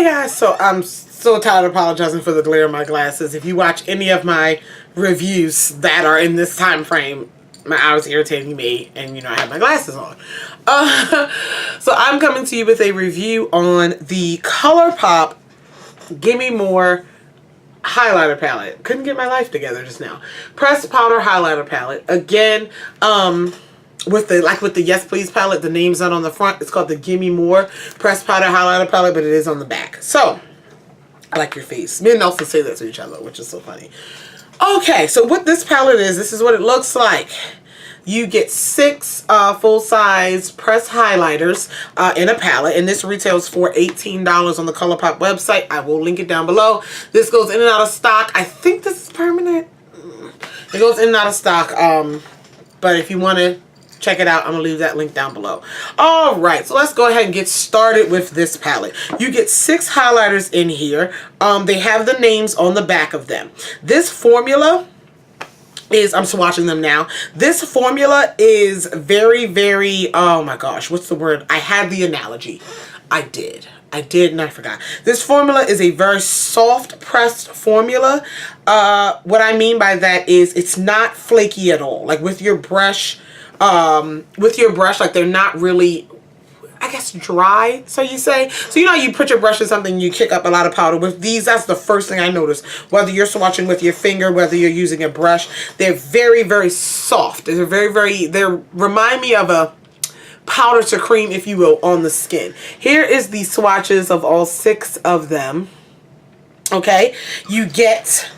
guys, so I'm so tired of apologizing for the glare in my glasses. If you watch any of my reviews that are in this time frame, my eye was irritating me, and you know I have my glasses on. So I'm coming to you with a review on the Colourpop Gimme More highlighter palette. Couldn't get my life together just now. Pressed powder highlighter palette. Again, with the Yes Please palette, the name's not on the front. It's called the Gimme More pressed powder highlighter palette, but it is on the back. So I like your face. Me and Nelson say that to each other, which is so funny. Okay, so what this palette is, this is what it looks like. You get 6 full-size pressed highlighters in a palette, and this retails for $18 on the Colourpop website. I will link it down below. This goes in and out of stock. I think this is permanent. It goes in and out of stock, but if you want to check it out, I'm going to leave that link down below. Alright, so let's go ahead and get started with this palette. You get 6 highlighters in here. They have the names on the back of them. This formula is, I'm swatching them now. This formula is very, very, oh my gosh, what's the word? I had the analogy. I did and I forgot. This formula is a very soft pressed formula. What I mean by that is it's not flaky at all. Like with your brush, like they're not really, I guess, dry, so you say. So you know you put your brush in something, you kick up a lot of powder. With these, that's the first thing I noticed. Whether you're swatching with your finger, whether you're using a brush, they're very, very soft. They're they remind me of a powder to cream, if you will, on the skin. Here is the swatches of all 6 of them. Okay, you get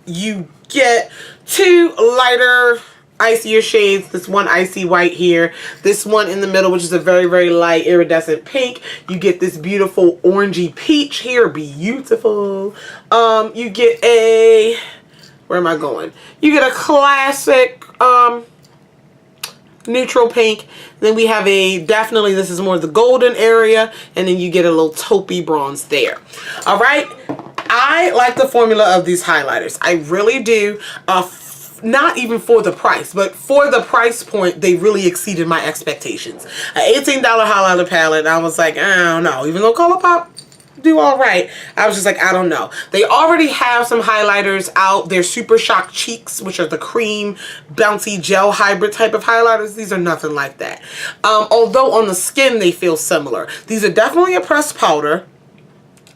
2 lighter, icier shades. This one icy white here, this one in the middle, which is a very, very light iridescent pink. You get this beautiful orangey peach here, beautiful. You get a, where am I going? You get a classic neutral pink. Then we have a, definitely this is more the golden area, and then you get a little taupey bronze there. All right, I like the formula of these highlighters. I really do. Not even for the price, but for the price point, they really exceeded my expectations. An $18 highlighter palette, I was like, I don't know. Even though Colourpop do all right, I was just like, I don't know. They already have some highlighters out. They're Super Shock Cheeks, which are the cream, bouncy gel hybrid type of highlighters. These are nothing like that. Although on the skin, they feel similar. These are definitely a pressed powder.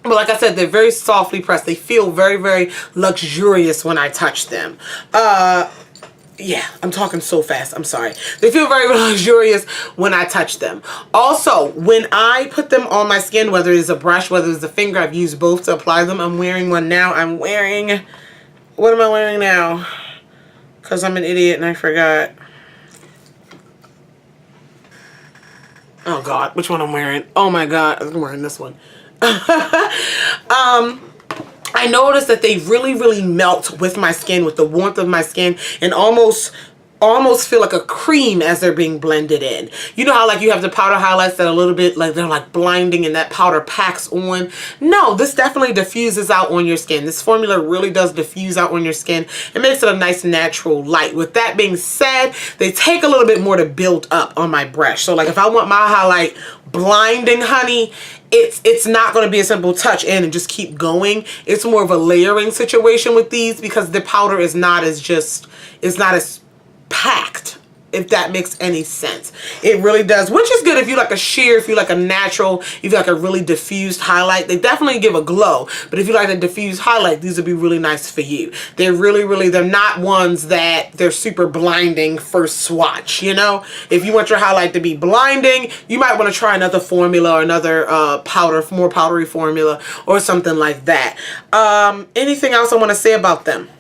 But like I said, they're very softly pressed. They feel very, very luxurious when I touch them. Yeah, I'm talking so fast. I'm sorry. They feel very luxurious when I touch them. Also, when I put them on my skin, whether it's a brush, whether it's a finger, I've used both to apply them. I'm wearing one now. I'm wearing, what am I wearing now? Because I'm an idiot and I forgot. Oh God, which one I'm wearing? Oh my God, I'm wearing this one. I noticed that they really, really melt with my skin, with the warmth of my skin, and almost feel like a cream as they're being blended in. You know how like you have the powder highlights that are a little bit like they're like blinding and that powder packs on? No, this definitely diffuses out on your skin. This formula really does diffuse out on your skin. It makes it a nice natural light. With that being said, they take a little bit more to build up on my brush. So like if I want my highlight blinding, honey, it's not going to be a simple touch in and just keep going. It's more of a layering situation with these because the powder is not as packed, if that makes any sense. It really does, which is good if you like a sheer, if you like a natural, if you like a really diffused highlight. They definitely give a glow, but if you like a diffused highlight, these would be really nice for you. They're really, really, they're not ones that they're super blinding first swatch, you know? If you want your highlight to be blinding, you might want to try another formula or another more powdery formula or something like that. Anything else I want to say about them?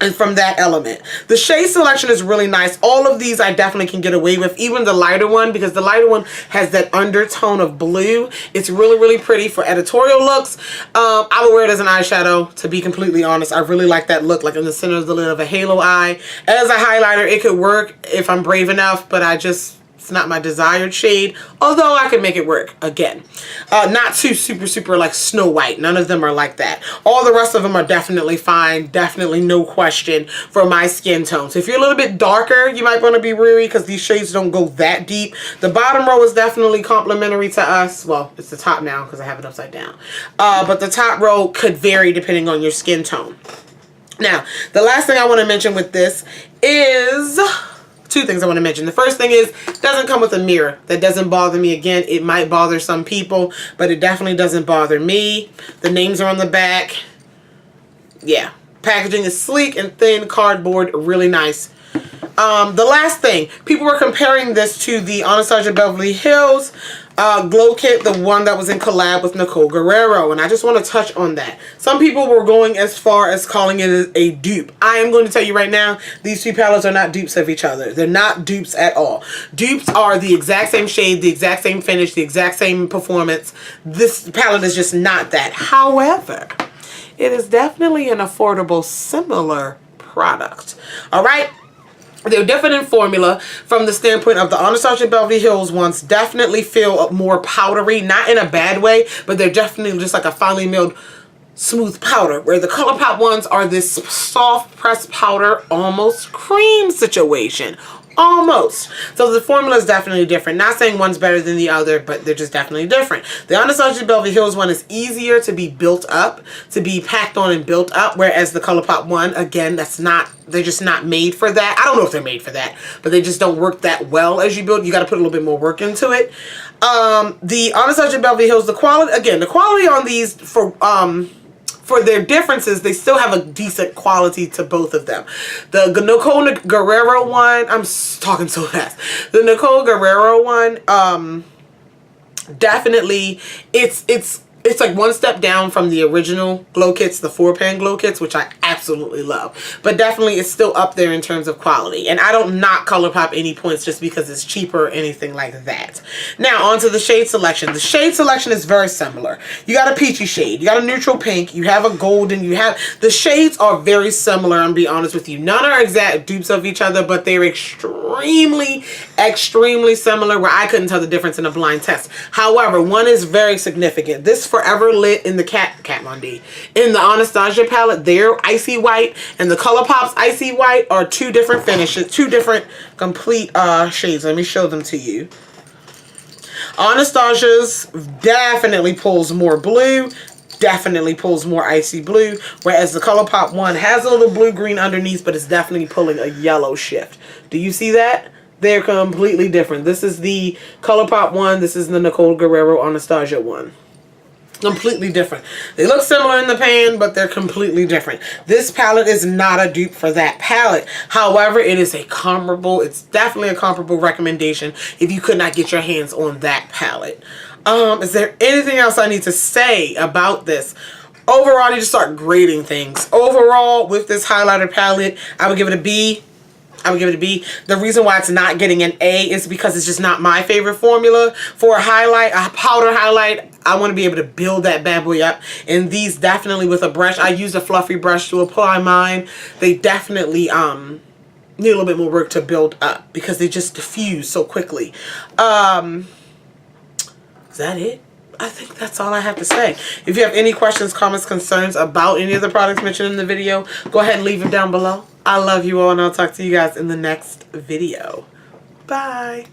And from that element, the shade selection is really nice. All of these I definitely can get away with, even the lighter one, because the lighter one has that undertone of blue. It's really, really pretty for editorial looks. I would wear it as an eyeshadow, to be completely honest. I really like that look, like in the center of the lid of a halo eye. As a highlighter, it could work if I'm brave enough, but I just It's not my desired shade, although I can make it work again. Not too super like Snow White. None of them are like that. All the rest of them are definitely fine. Definitely no question for my skin tone. So if you're a little bit darker, you might want to be wary because these shades don't go that deep. The bottom row is definitely complimentary to us. Well, it's the top now because I have it upside down. But the top row could vary depending on your skin tone. Now, the last thing I want to mention with this is two things I want to mention. The first thing is, it doesn't come with a mirror. That doesn't bother me. Again, it might bother some people, but it definitely doesn't bother me. The names are on the back. Yeah. Packaging is sleek and thin, cardboard, really nice. The last thing, people were comparing this to the Anastasia Beverly Hills glow kit, the one that was in collab with Nicole Guerrero, and I just want to touch on that. Some people were going as far as calling it a dupe. I am going to tell you right now, these two palettes are not dupes of each other. They're not dupes at all. Dupes are the exact same shade, the exact same finish, the exact same performance. This palette is just not that. However, it is definitely an affordable, similar product. All right? They're different in formula from the standpoint of the Anastasia Beverly Hills ones definitely feel more powdery, not in a bad way, but they're definitely just like a finely milled smooth powder, where the Colourpop ones are this soft pressed powder, almost cream situation. Almost. So the formula is definitely different. Not saying one's better than the other, but they're just definitely different. The Anastasia Beverly Hills one is easier to be built up, to be packed on and built up, whereas the Colourpop one, again, they're just not made for that. I don't know if they're made for that, but they just don't work that well as you build. You got to put a little bit more work into it. The Anastasia Beverly Hills, the quality on these for their differences, they still have a decent quality to both of them. The Nicole Guerrero one, I'm talking so fast. The Nicole Guerrero one, definitely, it's like one step down from the original glow kits, the 4-pan glow kits, which I absolutely love. But definitely it's still up there in terms of quality. And I don't knock Colourpop any points just because it's cheaper or anything like that. Now, on to the shade selection. The shade selection is very similar. You got a peachy shade. You got a neutral pink. You have a golden. The shades are very similar, I'm be honest with you. None are exact dupes of each other, but they're extremely similar where I couldn't tell the difference in a blind test. However, one is very significant. This Forever Lit in the Kat Von D. In the Anastasia palette, their Icy White and the Colourpop's Icy White are two different finishes, two different complete shades. Let me show them to you. Anastasia's definitely pulls more blue, definitely pulls more icy blue, whereas the Colourpop one has a little blue-green underneath, but it's definitely pulling a yellow shift. Do you see that? They're completely different. This is the Colourpop one. This is the Nicole Guerrero Anastasia one. Completely different. They look similar in the pan, but they're completely different. This palette is not a dupe for that palette. However, it is it's definitely a comparable recommendation if you could not get your hands on that palette. Is there anything else I need to say about this? Overall, I need to start grading things. Overall, with this highlighter palette, I would give it a B. The reason why it's not getting an A is because it's just not my favorite formula. For a powder highlight, I want to be able to build that bad boy up. And these definitely with a brush. I used a fluffy brush to apply mine. They definitely need a little bit more work to build up because they just diffuse so quickly. Is that it? I think that's all I have to say. If you have any questions, comments, concerns about any of the products mentioned in the video, go ahead and leave them down below. I love you all, and I'll talk to you guys in the next video. Bye.